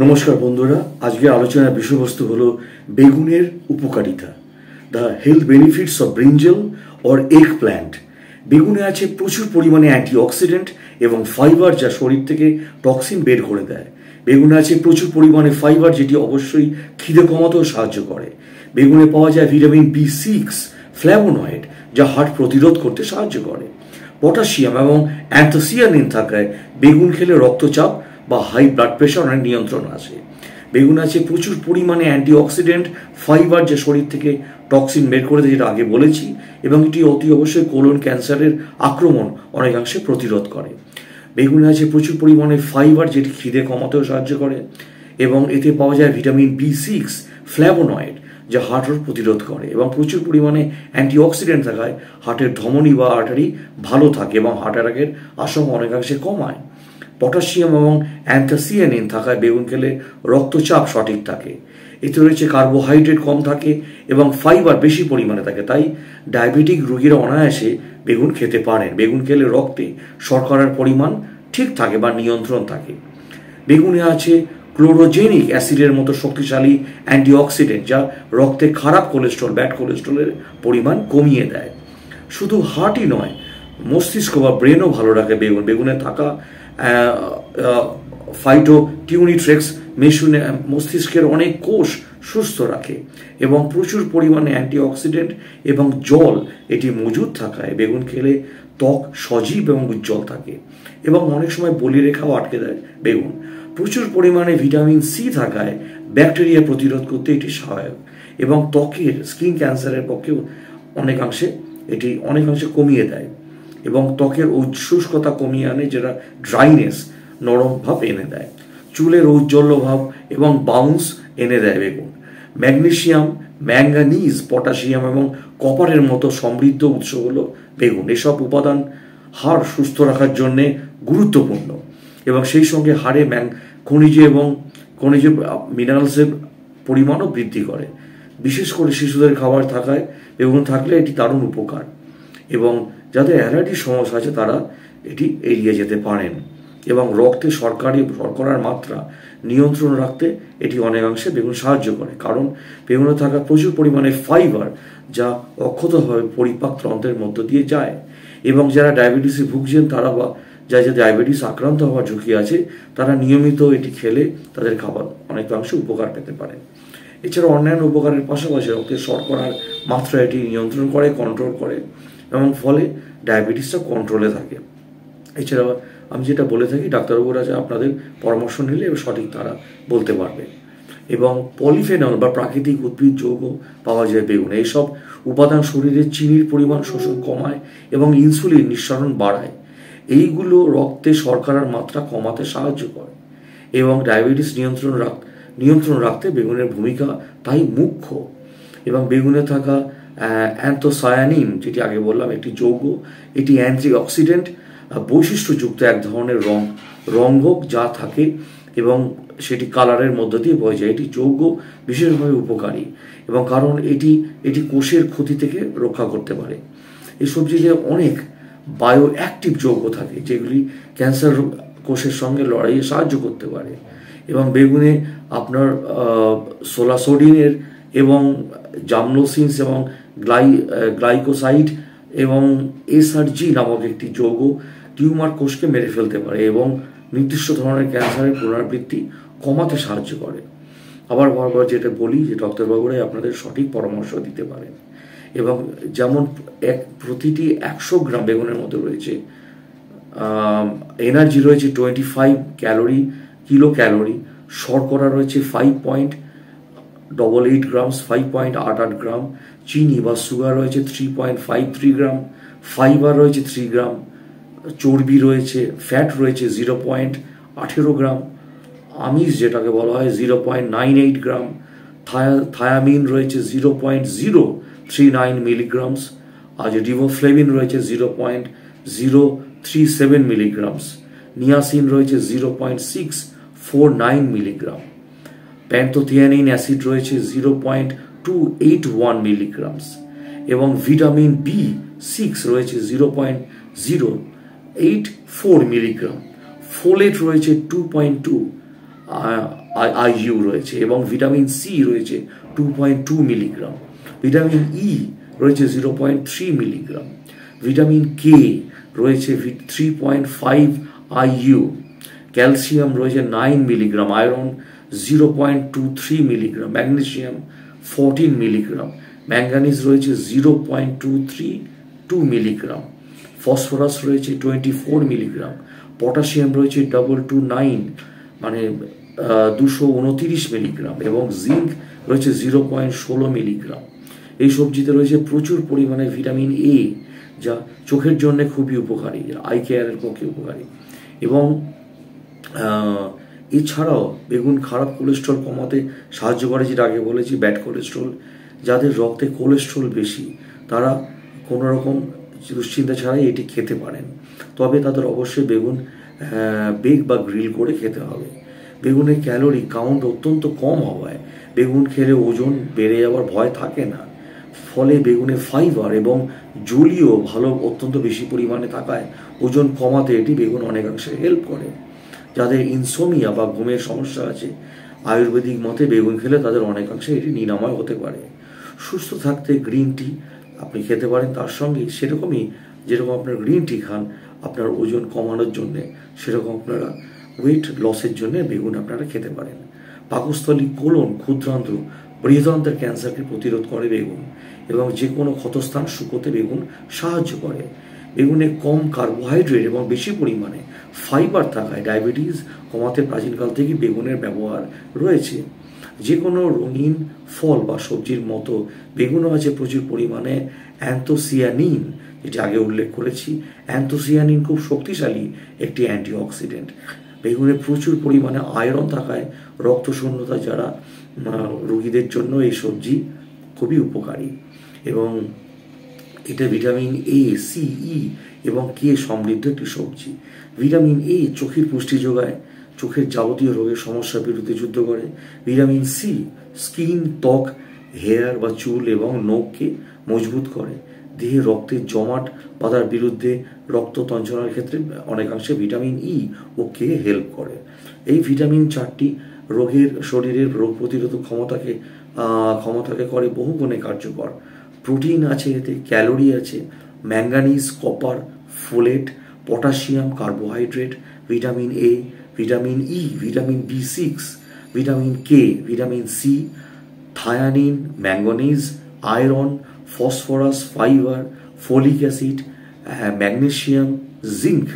নমস্কার বন্ধুরা, আজকের আলোচনার বিষয়বস্তু হলো বেগুনের উপকারিতা, the health benefits of brinjal or egg plant. বেগুনে আছে প্রচুর পরিমাণে অ্যান্টিঅক্সিডেন্ট এবং ফাইবার, যা শরীর থেকে টক্সিন বের করে দেয়। বেগুনে আছে প্রচুর পরিমাণে ফাইবার, যেটি অবশ্যই খিদে কমাতেও সাহায্য করে। বেগুনে পাওয়া যায় ভিটামিন B6, ফ্ল্যাভোনয়েড, যা হার্ট প্রতিরোধ করতে সাহায্য করে। পটাশিয়াম এবং অ্যান্থোসিয়ানিন থাকায় বেগুন খেলে রক্তচাপ বা হাই ব্লাড প্রেশার অনেক নিয়ন্ত্রণ আসে। বেগুন আছে প্রচুর পরিমাণে অ্যান্টিঅক্সিডেন্ট, ফাইবার, যে শরীর থেকে টক্সিন বের করে দেয়, যেটা আগে বলেছি, এবং এটি অতি অবশ্যই কোলন ক্যান্সারের আক্রমণ অনেকাংশে প্রতিরোধ করে। বেগুনে আছে প্রচুর পরিমাণে ফাইবার, যেটি খিদে কমাতেও সাহায্য করে, এবং এতে পাওয়া যায় ভিটামিন B6, ফ্ল্যাভোনয়েড, যা হার্ট রোগ প্রতিরোধ করে, এবং প্রচুর পরিমাণে অ্যান্টিঅক্সিডেন্ট থাকায় হার্টের ধমনী বা আর্টারি ভালো থাকে এবং হার্ট অ্যাটাকের আশঙ্কা অনেকাংশে কমায়। পটাশিয়াম এবং অ্যান্থোসিয়ানিন থাকায় বেগুন খেলে রক্তচাপ সঠিক থাকে। এতে রয়েছে কার্বোহাইড্রেট কম থাকে এবং ফাইবার বেশি পরিমাণে থাকে, তাই ডায়াবেটিক রোগীরা অনায়াসে বেগুন খেতে পারেন। বেগুন খেলে রক্তে শর্করার পরিমাণ ঠিক থাকে বা নিয়ন্ত্রণ থাকে। বেগুনে আছে ক্লোরোজেনিক অ্যাসিডের মতো শক্তিশালী অ্যান্টিঅক্সিডেন্ট, যা রক্তে খারাপ কোলেস্ট্রল, ব্যাড কোলেস্ট্রলের পরিমাণ কমিয়ে দেয়। শুধু হার্টই নয়, মস্তিষ্ক বা ব্রেনও ভালো রাখে বেগুনে থাকা ফাইটোটিউনিট্রেক্স মস্তিষ্কের অনেক কোষ সুস্থ রাখে, এবং প্রচুর পরিমাণে অ্যান্টিঅক্সিডেন্ট এবং জল এটি মজুদ থাকায় বেগুন খেলে ত্বক সজীব এবং উজ্জ্বল থাকে, এবং অনেক সময় বলিরেখাও আটকে দেয় বেগুন। প্রচুর পরিমাণে ভিটামিন সি থাকায় ব্যাকটেরিয়া প্রতিরোধ করতে এটি সহায়ক, এবং ত্বকের স্কিন ক্যান্সারের পক্ষেও অনেকাংশে কমিয়ে দেয়, এবং ত্বকের শুষ্কতা কমিয়ে আনে, যেটা ড্রাইনেস, নরম ভাব এনে দেয়। চুলের ঔজ্জ্বল্য ভাব এবং বাউন্স এনে দেয় বেগুন। ম্যাগনেসিয়াম, ম্যাঙ্গানিজ, পটাশিয়াম এবং কপারের মতো সমৃদ্ধ উৎস হলো বেগুন। এসব উপাদান হাড় সুস্থ রাখার জন্য গুরুত্বপূর্ণ, এবং সেই সঙ্গে হাড়ে খনিজ মিনারেলসের পরিমাণও বৃদ্ধি করে। বিশেষ করে শিশুদের খাবার থাকায় বেগুন থাকলে এটি দারুণ উপকার, এবং যাদের অ্যালার্জির সমস্যা আছে তারা এটি এড়িয়ে যেতে পারেন, এবং রক্তে শর্করার মাত্রা নিয়ন্ত্রণ রাখতে এটি অনেকাংশে বেগুন সাহায্য করে, কারণ বেগুনে থাকা প্রচুর পরিমাণে ফাইবার, যা অক্ষতভাবে পরিপাক তন্ত্রের মধ্য দিয়ে যায়, এবং যারা ডায়াবেটিসে ভুগছেন তারা বা যাদের ডায়াবেটিস আক্রান্ত হওয়ার ঝুঁকি আছে, তারা নিয়মিত এটি খেলে তাদের খাবার অনেকাংশে উপকার পেতে পারে। এছাড়া অন্যান্য উপকারের পাশাপাশি রক্তের শর্করার মাত্রা এটি নিয়ন্ত্রণ করে, কন্ট্রোল করে, এবং ফলে ডায়াবেটিসটা কন্ট্রোলে থাকে। এছাড়া আমি যেটা বলে থাকি, ডাক্তারবাবুরা যা আপনাদের পরামর্শ নিলে সঠিক তারা বলতে পারবে। এবং পলিফেনল বা প্রাকৃতিক উদ্ভিদ যৌগ পাওয়া যায় বেগুনে। এইসব উপাদান শরীরে চিনির পরিমাণ শোষণ কমায় এবং ইনসুলিন নিঃসরণ বাড়ায়। এইগুলো রক্তে শর্করার মাত্রা কমাতে সাহায্য করে, এবং ডায়াবেটিস নিয়ন্ত্রণ রাখতে বেগুনের ভূমিকা তাই মুখ্য। এবং বেগুনে থাকা অ্যান্থোসায়ানিন, যেটি আগে বললাম একটি যৌগ, এটি অ্যান্টিঅক্সিডেন্ট বৈশিষ্ট্যযুক্ত এক ধরনের রঙ্গক যা থাকে, এবং সেটি কালারের মধ্য দিয়ে বয়ে যায়। এটি যৌগ বিশেষভাবে উপকারী, এবং কারণ এটি কোষের ক্ষতি থেকে রক্ষা করতে পারে। এই সবজিতে অনেক বায়ো অ্যাক্টিভ যৌগ থাকে, যেগুলি ক্যান্সার কোষের সঙ্গে লড়াইয়ে সাহায্য করতে পারে। এবং বেগুনে আপনার সোলাসোডিনের এবং জামনোসিনস এবং গ্লাইকোসাইড এবং SRG নামক একটি যৌগ টিউমার কোষকে মেরে ফেলতে পারে, এবং নির্দিষ্ট ধরনের ক্যান্সারের পুনরাবৃত্তি কমাতে সাহায্য করে। আবার বারবার যেটা বলি যে ডক্টরবাবুরাই আপনাদের সঠিক পরামর্শ দিতে পারেন। এবং যেমন প্রতিটি 100 গ্রাম বেগুনের মধ্যে রয়েছে এনার্জি রয়েছে 25 কিলো ক্যালোরি, শর্করা রয়েছে 5.88 গ্রামস, 5.88 গ্রাম, চিনি বা সুগার রয়েছে 3.53 গ্রাম, ফাইবার রয়েছে 3 গ্রাম, চর্বি রয়েছে, ফ্যাট রয়েছে 0.18 গ্রাম, আমিষ যেটাকে বলা হয় 0.98 গ্রাম, থায়ামিন রয়েছে 0.039 মিলিগ্রামস, আর রিবোফ্লেভিন রয়েছে 0.037 মিলিগ্রামস, নিয়াসিন রয়েছে 0.649 মিলিগ্রাম, প্যান্থোথিয়ানিন অ্যাসিড রয়েছে 0.281 মিলিগ্রামস, এবং ভিটামিন B6 রয়েছে 0.084 মিলিগ্রাম, ফোলেট রয়েছে 2.2, আইইউ রয়েছে এবং ভিটামিন সি রয়েছে 2.2 মিলিগ্রাম, ভিটামিন ই রয়েছে 0.3 মিলিগ্রাম, ভিটামিন কে রয়েছে 3.5 আইইউ, ক্যালসিয়াম রয়েছে 9 milligram, iron 0.23 milligram, magnesium 14 milligram, manganese রয়েছে 0.232 মিলিগ্রাম, ফসফরাস রয়েছে 24 মিলিগ্রাম, পটাশিয়াম রয়েছে 229 মানে 229 মিলিগ্রাম এবং জিঙ্ক রয়েছে 0.16 মিলিগ্রাম। এই সবজিতে রয়েছে প্রচুর পরিমাণে ভিটামিন এ, যা চোখের জন্য খুবই উপকারী, আই কেয়ারের পক্ষে উপকারী। এবং এছাড়াও বেগুন খারাপ কোলেস্ট্রল কমাতে সাহায্য করে, যেটা আগে বলেছি ব্যাড কোলেস্ট্রল। যাদের রক্তে কোলেস্ট্রল বেশি তারা কোনো রকম দুশ্চিন্তা ছাড়াই এটি খেতে পারেন, তবে তাদের অবশ্যই বেগুন বেক বা গ্রিল করে খেতে হবে। বেগুনের ক্যালোরি কাউন্ট অত্যন্ত কম হওয়ায় বেগুন খেলে ওজন বেড়ে যাওয়ার ভয় থাকে না। ফলে বেগুনে ফাইবার এবং জলীয় ভালো অত্যন্ত বেশি পরিমাণে থাকায় ওজন কমাতে এটি বেগুন অনেকাংশে হেল্প করে। যাদের ইনসোমিয়া বা ঘুমের সমস্যা আছে, আয়ুর্বেদিক মতে বেগুন খেলে তাদের অনেকাংশে এটি নিরাময় হতে পারে। সুস্থ থাকতে গ্রিন টি আপনি খেতে পারেন, তার সঙ্গে সেরকমই যেরকম আপনার গ্রিন টি খান আপনার ওজন কমানোর জন্য, সেরকম আপনারা ওয়েট লসের জন্য বেগুন আপনারা খেতে পারেন। পাকস্থলী, কোলন, ক্ষুদ্রান্ত্র, বৃহদান্ত্রের ক্যান্সারকে প্রতিরোধ করে বেগুন এবং যে কোনো ক্ষতস্থান শুকোতে বেগুন সাহায্য করে। বেগুনে কম কার্বোহাইড্রেট এবং বেশি পরিমাণে ফাইবার থাকায় ডায়াবেটিস কমাতে প্রাচীনকাল থেকে বেগুনের ব্যবহার রয়েছে। যে কোনো রঙিন ফল বা সবজির মতো বেগুনও আছে প্রচুর পরিমাণে অ্যান্থোসিয়ানিন, যেটা আগে উল্লেখ করেছি। অ্যান্থোসিয়ানিন খুব শক্তিশালী একটি অ্যান্টিঅক্সিডেন্ট। বেগুনে প্রচুর পরিমাণে আয়রন থাকায় রক্তশূন্যতা যারা রোগীদের জন্য এই সবজি খুবই উপকারী। এবং এটা ভিটামিন এ, সি, ই এবং কে সমৃদ্ধ একটি সবজি। ভিটামিন এ চোখের পুষ্টি যোগায়, চোখের যাবতীয় রোগের সমস্যার বিরুদ্ধে যুদ্ধ করে। ভিটামিন সি স্কিন, ত্বক, হেয়ার বা চুল এবং নখকে মজবুত করে। দেহে রক্তের জমাট বাঁধার বিরুদ্ধে রক্ত তঞ্চনার ক্ষেত্রে অনেকাংশে ভিটামিন ই ও কে হেল্প করে। এই ভিটামিন চারটি শরীরের রোগ প্রতিরোধক ক্ষমতাকে করে বহুগুণে কার্যকর। প্রোটিন আছে এতে, ক্যালোরি আছে, manganese, copper, folate, potassium, carbohydrate, vitamin A, vitamin E, vitamin B6, vitamin K, vitamin C, thiamine, manganese, iron, phosphorus, fibre, folic acid, magnesium, zinc.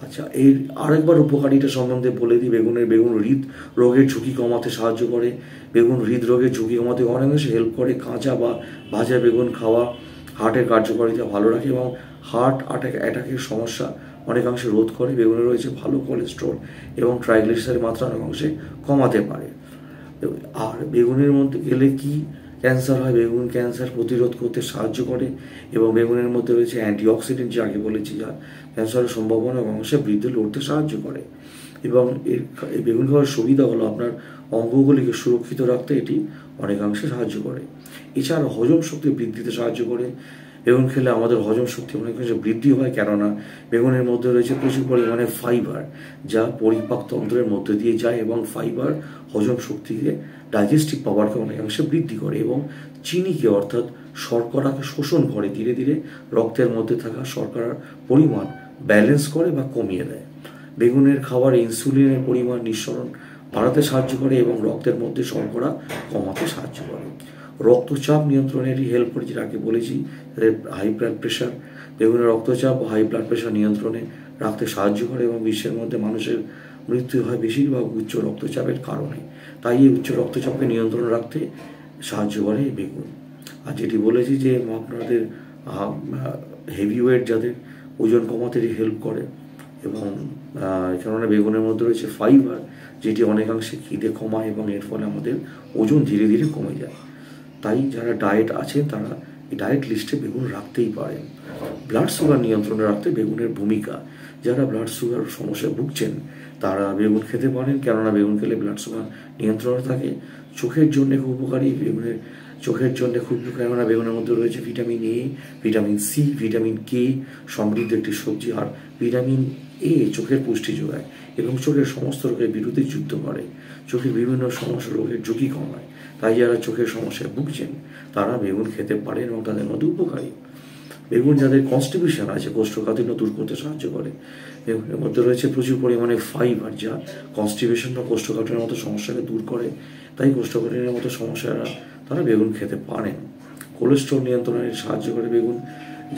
আচ্ছা, এর আরেকবার উপকারিতা সম্বন্ধে বলে দিই। বেগুন হৃদ রোগের ঝুঁকি কমাতে সাহায্য করে। বেগুন হৃদরোগের ঝুঁকি কমাতে অনেকাংশে হেল্প করে। কাঁচা বা ভাজা বেগুন খাওয়া হার্টের কার্যকারিতা ভালো রাখে এবং হার্ট অ্যাটাকের সমস্যা অনেকাংশে রোধ করে। বেগুনে রয়েছে ভালো কোলেস্ট্রল এবং ট্রাইগ্লিসারাইডের মাত্রা অনেকাংশে কমাতে পারে। আর বেগুনের মধ্যে গেলে কি ক্যান্সার হয়, বেগুন ক্যান্সার প্রতিরোধ করতে সাহায্য করে এবং বেগুনের মধ্যে রয়েছে অ্যান্টিঅক্সিডেন্ট, যে আগে বলেছি, যা ক্যান্সারের সম্ভাবনা অংশে বৃদ্ধি লড়তে সাহায্য করে। এবং এই বেগুন খাওয়ার সুবিধা হলো আপনার অঙ্গগুলিকে সুরক্ষিত রাখতে এটি অনেকাংশে সাহায্য করে। এছাড়া হজম শক্তি বৃদ্ধিতে সাহায্য করে। বেগুন খেলে আমাদের হজম শক্তি অনেকাংশে বৃদ্ধি হয়, কেননা বেগুনের মধ্যে রয়েছে প্রচুর পরিমাণে ফাইবার, যা পরিপাক তন্ত্রের মধ্যে দিয়ে যায় এবং ফাইবার হজম শক্তিকে, ডাইজেস্টিভ পাওয়ারকে অনেকাংশে বৃদ্ধি করে এবং চিনিকে অর্থাৎ শর্করাকে শোষণ করে। ধীরে ধীরে রক্তের মধ্যে থাকা শর্করার পরিমাণ ব্যালেন্স করে বা কমিয়ে দেয়। বেগুনের খাবারে ইনসুলিনের পরিমাণ নিঃসরণ বাড়াতে সাহায্য করে এবং রক্তের মধ্যে শর্করা কমাতে সাহায্য করে। রক্তচাপ নিয়ন্ত্রণেরই হেল্প করে, যেটা আগে বলেছি। হাই ব্লাড প্রেশার, বেগুনের রক্তচাপ ও হাই ব্লাড প্রেশার নিয়ন্ত্রণে রাখতে সাহায্য করে এবং বিশ্বের মধ্যে মানুষের মৃত্যু হয় বেশিরভাগ উচ্চ রক্তচাপের কারণে। তাই এই উচ্চ রক্তচাপকে নিয়ন্ত্রণে রাখতে সাহায্য করে এই বেগুন। আর যেটি বলেছি যে আপনাদের হেভি ওয়েট, যাদের ওজন কমাতে হেল্প করে এবং কেননা বেগুনের মধ্যে রয়েছে ফাইবার, যেটি অনেকাংশে খিদে কমায় এবং এর ফলে আমাদের ওজন ধীরে ধীরে কমে যায়। তাই যারা ডায়েট আছেন তারা এই ডায়েট লিস্টে বেগুন রাখতেই পারেন। ব্লাড সুগার নিয়ন্ত্রণে রাখতে বেগুনের ভূমিকা। যারা ব্লাড সুগার সমস্যায় ভুগছেন তারা বেগুন খেতে পারেন, কেননা বেগুন খেলে ব্লাড সুগার নিয়ন্ত্রণে থাকে। চোখের জন্য খুব উপকারী চোখের জন্য খুব, কেননা বেগুনের মধ্যে রয়েছে vitamin A, vitamin C, vitamin K সমৃদ্ধ একটি সবজি। আর ভিটামিন চোখের পুষ্টি যোগায় এবং চোখের সমস্ত রোগের বিরুদ্ধে যুদ্ধ করে, চোখের বিভিন্ন সমস্যা রোগের ঝুঁকি কমায়। তাই যারা চোখের সমস্যায় ভুগছেন তারা বেগুন খেতে পারেন এবং তাদের মধ্যে উপকারী। বেগুন যাদের কনস্টিপেশন আছে, কোষ্ঠকাঠিন্য দূর করতে সাহায্য করে। বেগুনের মধ্যে রয়েছে প্রচুর পরিমাণে ফাইবার, যা কনস্টিপেশন বা কোষ্ঠকাঠিন্যের মতো সমস্যাকে দূর করে। তাই কোষ্ঠকাঠিন্যের মতো সমস্যারা তারা বেগুন খেতে পারেন। কোলেস্ট্রল নিয়ন্ত্রণে সাহায্য করে বেগুন।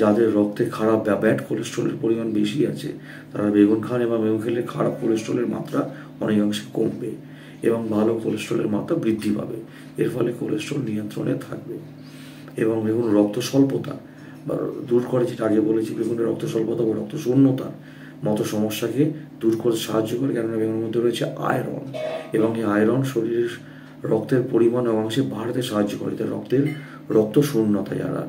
যাদের রক্তে খারাপ বা ব্যাড কোলেস্ট্রলের পরিমাণ বেশি আছে তারা বেগুন খান এবং বেগুন খেলে খারাপ কোলেস্ট্রলের মাত্রা অনেকাংশে কমবে এবং ভালো কোলেস্ট্রলের মাত্রা বৃদ্ধি পাবে। এর ফলে কোলেস্ট্রল নিয়ন্ত্রণে থাকবে। এবং বেগুন রক্ত স্বল্পতা দূর করে, যেটা আগে বলেছি, বেগুনের রক্ত স্বল্পতা বা রক্ত শূন্যতার মতো সমস্যাকে দূর করতে সাহায্য করে, কেননা বেগুনের মধ্যে রয়েছে আয়রন এবং এই আয়রন শরীরের রক্তের পরিমাণ অংশে বাড়াতে সাহায্য করে। তাই রক্ত শূন্যতা যারা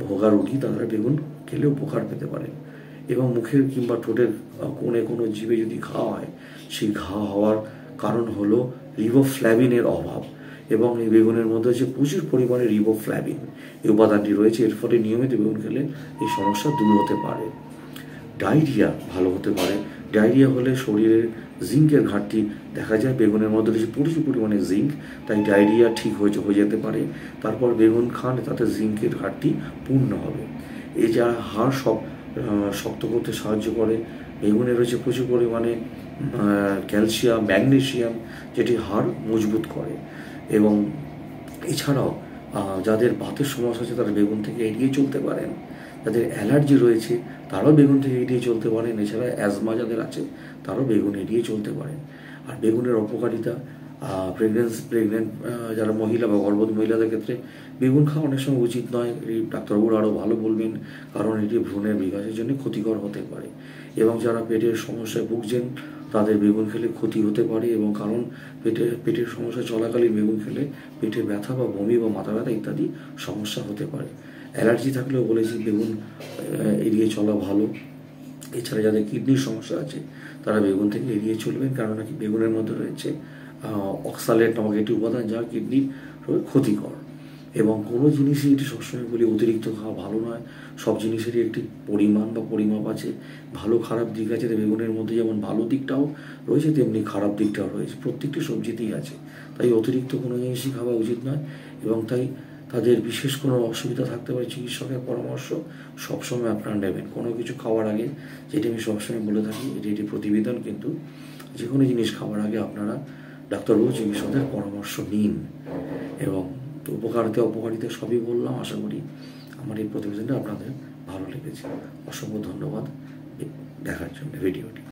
ভোগারোগী তারা বেগুন খেলে উপকার পেতে পারেন। এবং মুখের কিংবা ঠোঁটের কোণে কোনো জীবে যদি ঘা হয়, সেই ঘা হওয়ার কারণ হলো রিবোফ্ল্যাভিনের অভাব। এবং এই বেগুনের মধ্যে হচ্ছে প্রচুর পরিমাণে রিবোফ্ল্যাভিন, এই উপাদানটি রয়েছে। এর ফলে নিয়মিত বেগুন খেলে এই সমস্যা দূর হতে পারে। ডায়রিয়া ভালো হতে পারে। ডায়রিয়া হলে শরীরের জিঙ্কের ঘাটতি দেখা যায়। বেগুনের মধ্যে রয়েছে প্রচুর পরিমাণে জিঙ্ক, তাই ডায়রিয়া ঠিক হয়ে যেতে পারে। তারপর বেগুন খান, তাতে জিঙ্কের ঘাটতি পূর্ণ হবে। এই যা হাড় শক্ত করতে সাহায্য করে। বেগুনে রয়েছে প্রচুর পরিমাণে ক্যালসিয়াম, ম্যাগনেসিয়াম, যেটি হাড় মজবুত করে। এবং এছাড়াও যাদের বাতের সমস্যা আছে তারা বেগুন থেকে এড়িয়ে চলতে পারেন। যাদের অ্যালার্জি রয়েছে তারাও বেগুন থেকে এড়িয়ে চলতে পারেন। এছাড়া অ্যাজমা যাদের আছে তারাও বেগুন এড়িয়ে চলতে পারেন। আর বেগুনের অপকারিতা, প্রেগনেন্ট যারা মহিলা বা গর্ভবতী মহিলাদের ক্ষেত্রে বেগুন খাওয়া অনেক সময় উচিত নয়। এই ডাক্তারবাবুরা আরও ভালো বলবেন, কারণ এটি ভ্রূণের বিকাশের জন্য ক্ষতিকর হতে পারে। এবং যারা পেটের সমস্যায় ভুগছেন তাদের বেগুন খেলে ক্ষতি হতে পারে। এবং কারণ পেটের সমস্যা চলাকালীন বেগুন খেলে পেটে ব্যথা বা বমি বা মাথা ব্যথা ইত্যাদি সমস্যা হতে পারে। অ্যালার্জি থাকলেও বলেছি বেগুন এড়িয়ে চলা ভালো। এছাড়া যাদের কিডনির সমস্যা আছে তারা বেগুন থেকে এড়িয়ে চলবেন, কারণ নাকি বেগুনের মধ্যে রয়েছে অক্সালেট নামক একটি উপাদান, যা কিডনির ক্ষতিকর। এবং কোনো জিনিসই এটি সবসময় বলি অতিরিক্ত খাওয়া ভালো নয়। সব জিনিসেরই একটি পরিমাণ বা পরিমাপ আছে। ভালো খারাপ দিক আছে। বেগুনের মধ্যে যেমন ভালো দিকটাও রয়েছে তেমনি খারাপ দিকটাও রয়েছে, প্রত্যেকটি সবজিতেই আছে। তাই অতিরিক্ত কোনো জিনিসই খাওয়া উচিত নয়। এবং তাই তাদের বিশেষ কোনো অসুবিধা থাকতে পারে, চিকিৎসকের পরামর্শ সবসময় আপনারা নেবেন কোনো কিছু খাওয়ার আগে। যেটি আমি সবসময় বলে থাকি, এটি প্রতিবেদন, কিন্তু যে কোনো জিনিস খাওয়ার আগে আপনারা ডাক্তারবাবু, চিকিৎসকের পরামর্শ নিন। এবং অপকারিতা সবই বললাম। আশা করি আমার এই প্রতিবেদনটা আপনাদের ভালো লেগেছে। অসংখ্য ধন্যবাদ দেখার জন্য ভিডিওটি।